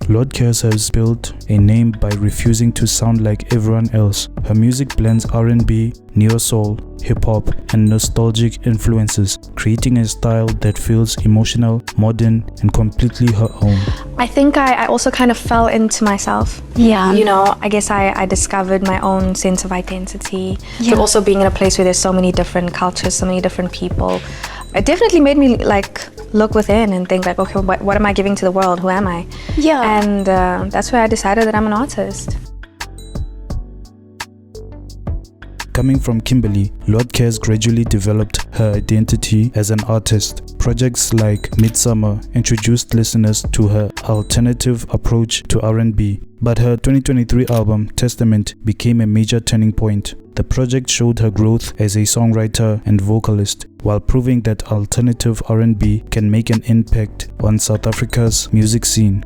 Lordkez has built a name by refusing to sound like everyone else. Her music blends R&B, neo-soul, hip-hop, and nostalgic influences, creating a style that feels emotional, modern, and completely her own. I think I also kind of fell into myself. Yeah. You know, I guess I discovered my own sense of identity. Yeah. So also being in a place where there's so many different cultures, so many different people, it definitely made me like look within and think like, okay, what am I giving to the world? Who am I? Yeah. And that's where I decided that I'm an artist. Coming from Kimberley, Lordkez gradually developed her identity as an artist. Projects like Midsummer introduced listeners to her alternative approach to R&B, but her 2023 album, Testament, became a major turning point. The project showed her growth as a songwriter and vocalist, while proving that alternative R&B can make an impact on South Africa's music scene.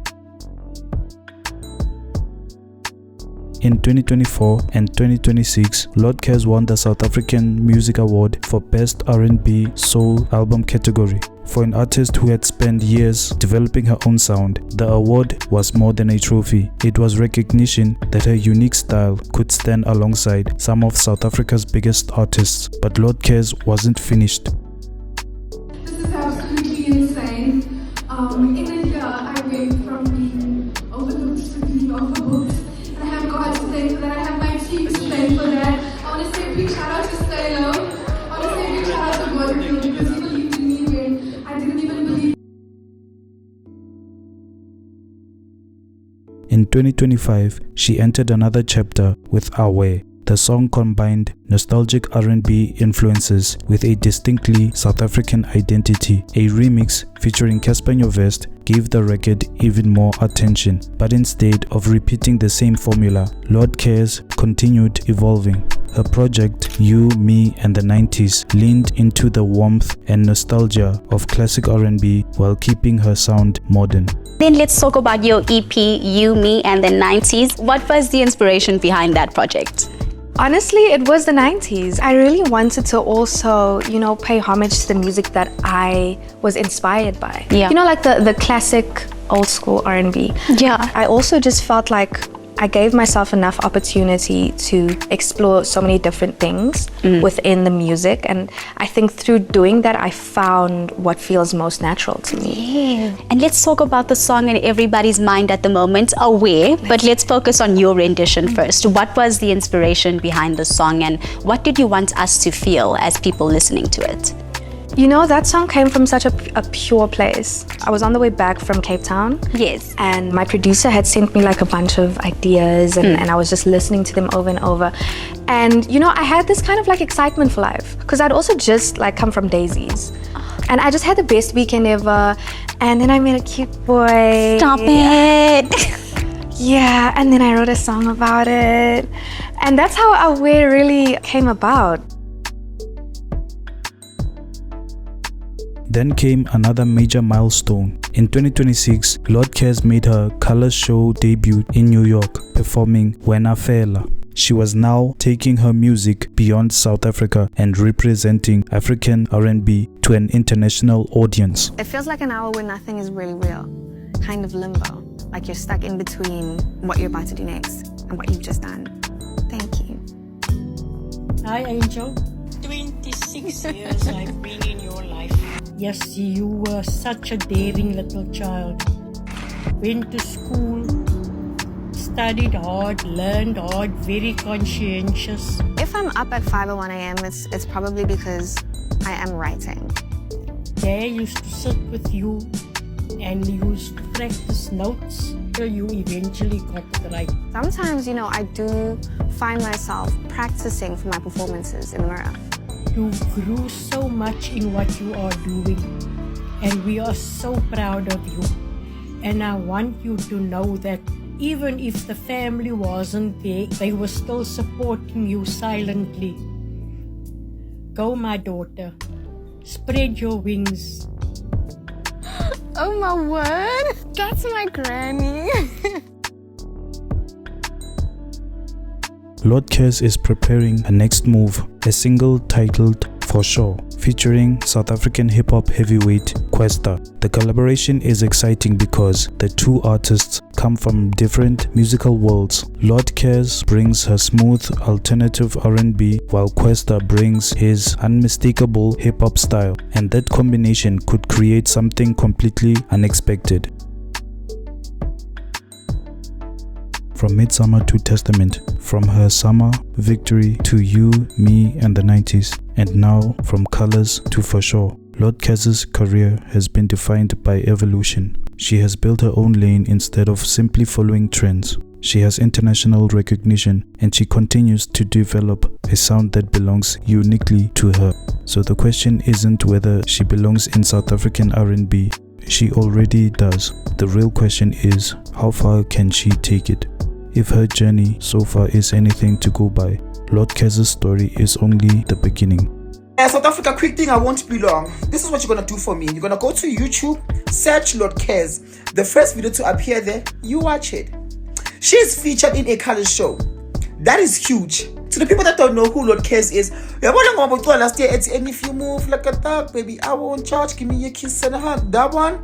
In 2024 and 2026, Lordkez won the South African Music Award for Best R&B Soul Album category. For an artist who had spent years developing her own sound, the award was more than a trophy. It was recognition that her unique style could stand alongside some of South Africa's biggest artists. But Lordkez wasn't finished. This is absolutely insane. In a year, I went from being overlooked to being overbooked. I have God to thank for that. I have my team to thank for that. I want to say a big shout out to Stay Low. I want to say a big shout out to Lordkez because he believed in me when I didn't even believe. In 2025, she entered another chapter with Aweh. The song combined nostalgic R&B influences with a distinctly South African identity. A remix featuring Kwesta gave the record even more attention, but instead of repeating the same formula, Lordkez continued evolving. Her project, You, Me, and the 90s leaned into the warmth and nostalgia of classic R&B while keeping her sound modern. Then let's talk about your EP, You, Me, and the 90s. What was the inspiration behind that project? Honestly, it was the 90s. I really wanted to also, you know, pay homage to the music that I was inspired by. Yeah. You know, like the classic old school R&B. Yeah. I also just felt like I gave myself enough opportunity to explore so many different things within the music, and I think through doing that I found what feels most natural to me. Yeah. And let's talk about the song in everybody's mind at the moment, Aweh, but let's focus on your rendition first. What was the inspiration behind the song and what did you want us to feel as people listening to it? You know, that song came from such a pure place. I was on the way back from Cape Town. Yes. And my producer had sent me like a bunch of ideas and I was just listening to them over and over. And you know, I had this kind of like excitement for life because I'd also just like come from Daisies. And I just had the best weekend ever. And then I met a cute boy. Stop it. Yeah, and then I wrote a song about it. And that's how Aweh really came about. Then came another major milestone. In 2026, Lordkez made her Colors Show debut in New York, performing Wena Fela. She was now taking her music beyond South Africa and representing African R&B to an international audience. It feels like an hour where nothing is really real, kind of limbo, like you're stuck in between what you're about to do next and what you've just done. Thank you. Hi, Angel. 26 years I've been in your life. Yes, you were such a daring little child. Went to school, studied hard, learned hard, very conscientious. If I'm up at 5:01 a.m., it's probably because I am writing. Dad used to sit with you and used to practice notes till you eventually got it right. Sometimes, you know, I do find myself practicing for my performances in the mirror. You grew so much in what you are doing, and we are so proud of you. And I want you to know that even if the family wasn't there, they were still supporting you silently. Go, my daughter. Spread your wings. Oh my word! That's my granny. Lordkez is preparing her next move, a single titled For Sure, featuring South African hip-hop heavyweight Kwesta. The collaboration is exciting because the two artists come from different musical worlds. Lordkez brings her smooth alternative R&B while Kwesta brings his unmistakable hip-hop style, and that combination could create something completely unexpected. From Midsummer to Testament, from her Summer, Victory to You, Me and the 90s, and now from Colors to For Sure. Lordkez's career has been defined by evolution. She has built her own lane instead of simply following trends. She has international recognition and she continues to develop a sound that belongs uniquely to her. So the question isn't whether she belongs in South African R&B. She already does. The real question is, how far can she take it? If her journey so far is anything to go by, Lordkez's story is only the beginning. South Africa, quick thing, I won't be long. This is what you're gonna do for me. You're gonna go to YouTube, search Lordkez. The first video to appear there, you watch it. She's featured in a color show. That is huge. To the people that don't know who Lordkez is, last year, and if you move like a dog, baby, I won't charge. Give me a kiss and a hug. That one.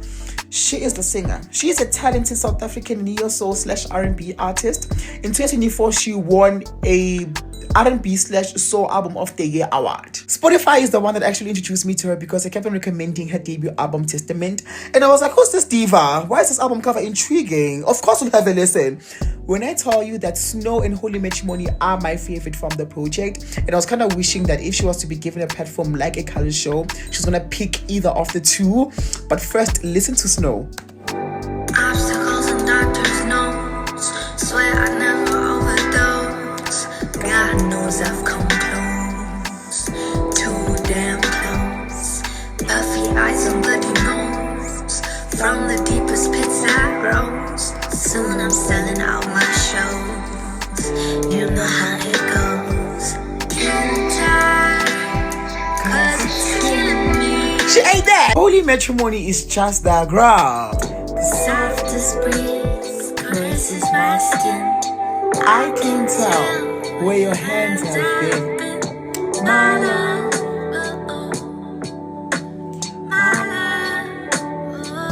She is the singer. She is a talented South African neo-soul/R&B artist. In 2024, she won a R&B/Soul Album of the Year award. Spotify is the one that actually introduced me to her because I kept on recommending her debut album Testament, and I was like, who's this diva? Why is this album cover intriguing? Of course we'll have a listen. When I tell you that Snow and Holy Matrimony are my favorite from the project, and I was kind of wishing that if she was to be given a platform like a color show, she's gonna pick either of the two. But first, listen to Snow. Obstacles and doctor's notes, swear I never overdose. God knows I've come close, too damn close. Puffy eyes and bloody nose, from the deepest pits I rose. Soon I'm selling out my shows, you know how it goes. Getting tired, 'cause it's killing me. She ain't that. Holy Matrimony is just the girl. The softest breeze caresses my skin. I can tell where your hands have been. My love.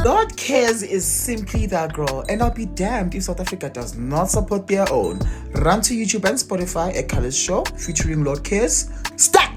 Lordkez is simply that girl, and I'll be damned if South Africa does not support their own. Run to YouTube and Spotify, a color show featuring Lordkez. Stop!